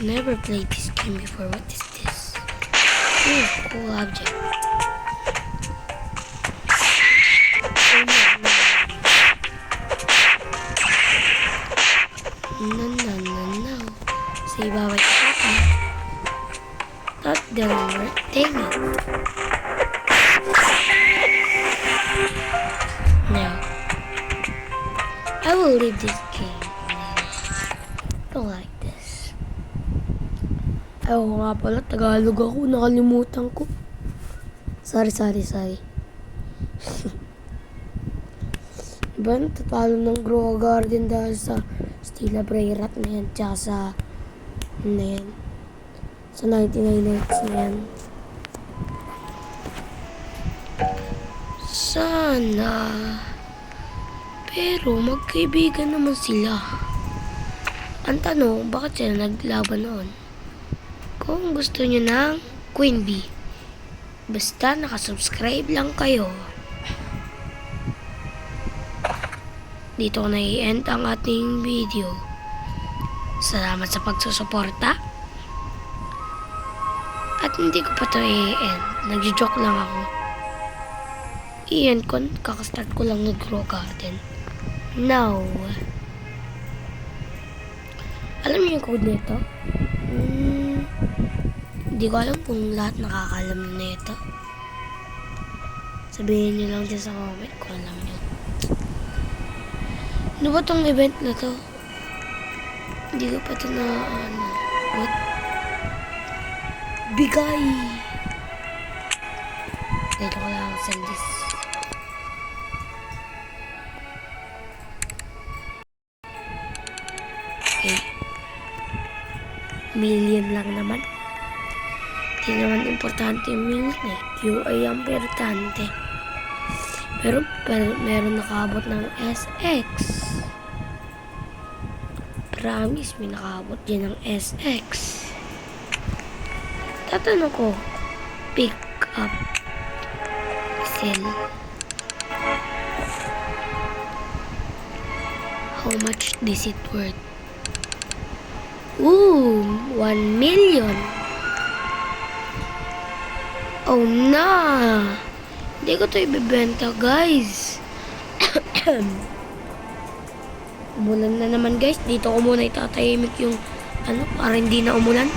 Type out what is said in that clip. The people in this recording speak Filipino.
Never played this game before. What is this? Ooh, cool object. No. Say bawat kaka. That doesn't work. Dang it. No. I will leave this game. Don't like this. Ayaw nga pala, Tagalog ako. Nakalimutan ko. Sorry. Diba natatalo ng Grow Garden dahil sa Stila Brayrat na yan, tsaka sa sa 99 nights na yan. Sana. Pero magkaibigan naman sila. Ang tanong, bakit sila naglaban noon? Kung gusto nyo ng Queen Bee, basta nakasubscribe lang kayo. Dito ko na-i-end ang ating video. Salamat sa pagsusuporta. At hindi ko pa ito i-end. Nagjo-joke lang ako. I-end ko, kakastart ko lang nag-Grow Garden. Now, alam niyo yung code nito? Hindi ko alam kung lahat nakakalam na ito. Sabihin niyo lang dyan sa comment kung alam niyo. Ano ba tong event na to? Hindi ko pa ito na what? Bigay! Dito ko lang send this. Okay. Million lang naman. Hindi naman importante yung million eh. QA ang importante. Pero meron nakaabot ng SX. Promise, may nakaabot dyan ng SX. Tatanong ko, pick up, sell. How much is it worth? Ooh, 1 million. Oh no! Hindi ko ito ibibenta, guys. Umulan na naman, guys. Dito ko muna itatahimik yung para hindi na umulan.